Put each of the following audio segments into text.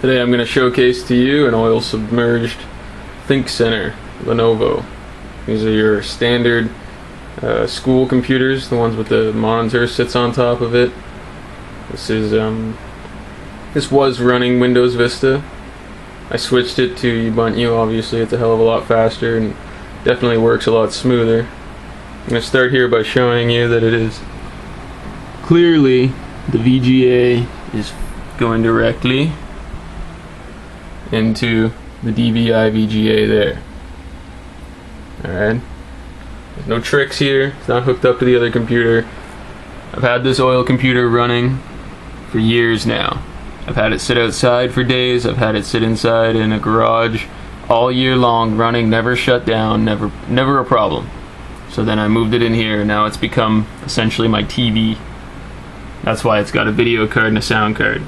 Today I'm going to showcase to you an oil submerged Thinkcenter Lenovo. These are your standard school computers, the ones with the monitor sits on top of it. This was running Windows Vista. I switched it to Ubuntu. Obviously it's a hell of a lot faster and definitely works a lot smoother. I'm going to start here by showing you that it is clearly the VGA is going directly into the DVI VGA there. Alright, there's no tricks here, it's not hooked up to the other computer. I've had this oil computer running for years now. I've had it sit outside for days, I've had it sit inside in a garage all year long, running, never shut down, never a problem. So then I moved it in here, and now it's become essentially my TV. That's why it's got a video card and a sound card.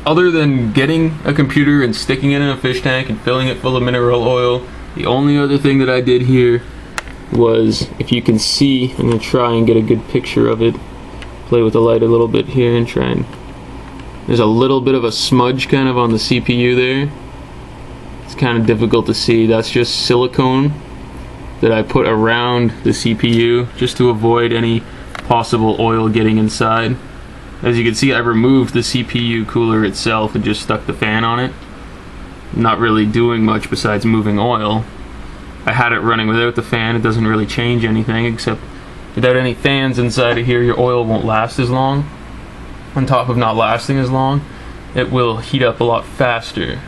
Other than getting a computer and sticking it in a fish tank and filling it full of mineral oil, the only other thing that I did here was, if you can see, I'm going to try and get a good picture of it, play with the light a little bit here and try and, there's a little bit of a smudge kind of on the CPU there. It's kind of difficult to see. That's just silicone that I put around the CPU just to avoid any possible oil getting inside. As you can see, I removed the CPU cooler itself and just stuck the fan on it. Not really doing much besides moving oil. I had it running without the fan. It doesn't really change anything, except without any fans inside of here, your oil won't last as long. On top of not lasting as long, it will heat up a lot faster.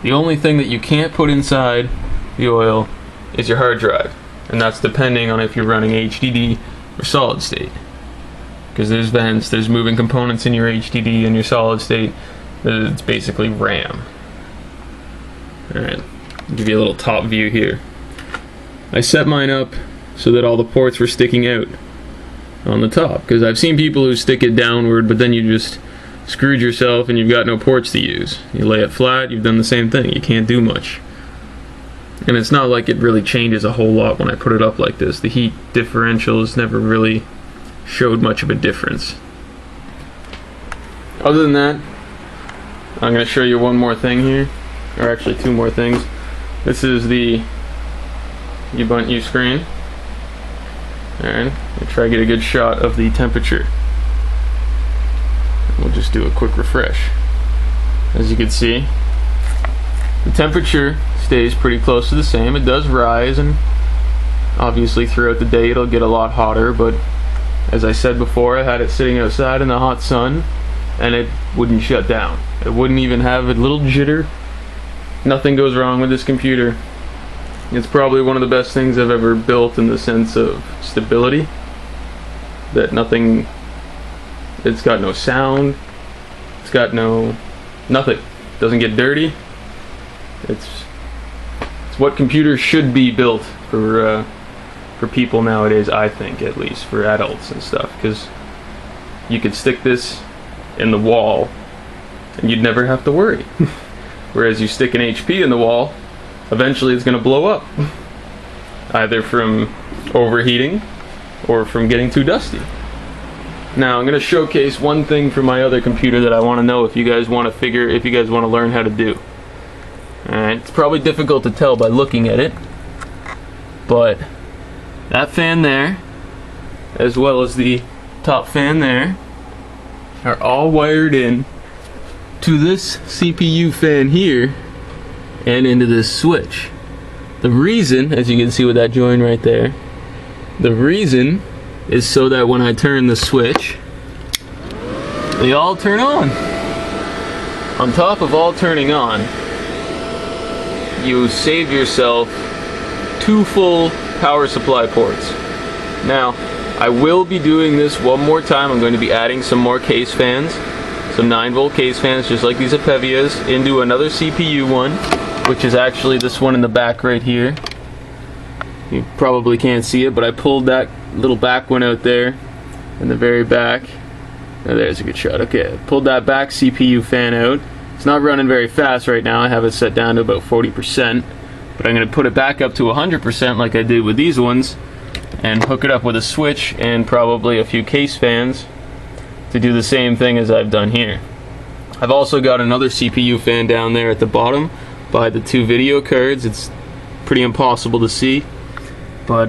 The only thing that you can't put inside the oil is your hard drive, and that's depending on if you're running HDD or solid state. Because there's vents, there's moving components in your HDD and your solid state. It's basically RAM. Alright, I'll give you a little top view here. I set mine up so that all the ports were sticking out on the top, because I've seen people who stick it downward, but then you just screwed yourself and you've got no ports to use. You lay it flat, you've done the same thing. You can't do much. And it's not like it really changes a whole lot when I put it up like this. The heat differentials never really showed much of a difference. Other than that, I'm going to show you one more thing here, or actually two more things. This is the Ubuntu screen. Alright, I'll try to get a good shot of the temperature. We'll just do a quick refresh. As you can see, the temperature stays pretty close to the same. It does rise, and obviously throughout the day it'll get a lot hotter, but as I said before, I had it sitting outside in the hot sun and it wouldn't shut down. It wouldn't even have a little jitter. Nothing goes wrong with this computer. It's probably one of the best things I've ever built in the sense of stability. That nothing, it's got no sound, it's got nothing. It doesn't get dirty. It's what computers should be built for people nowadays, I think, at least for adults and stuff, because you could stick this in the wall and you'd never have to worry. Whereas you stick an HP in the wall, eventually it's going to blow up, either from overheating or from getting too dusty. Now I'm going to showcase one thing from my other computer that I want to know if you guys want to learn how to do. Alright, it's probably difficult to tell by looking at it, but that fan there, as well as the top fan there, are all wired in to this CPU fan here and into this switch. The reason, as you can see with that join right there, the reason is so that when I turn the switch, they all turn on. On top of all turning on, you save yourself 2 full power supply ports. Now, I will be doing this one more time. I'm going to be adding some more case fans, some 9-volt case fans, just like these Apevias, into another CPU one, which is actually this one in the back right here. You probably can't see it, but I pulled that little back one out there in the very back. Oh, there's a good shot. Okay, I pulled that back CPU fan out. It's not running very fast right now. I have it set down to about 40%, but I'm going to put it back up to 100% like I did with these ones, and hook it up with a switch and probably a few case fans to do the same thing as I've done here. I've also got another CPU fan down there at the bottom by the 2 video cards. It's pretty impossible to see, but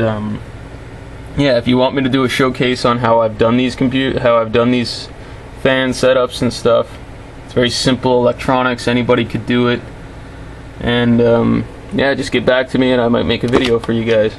yeah, if you want me to do a showcase on how I've done these fan setups and stuff, it's very simple electronics, anybody could do it, and yeah, just get back to me and I might make a video for you guys.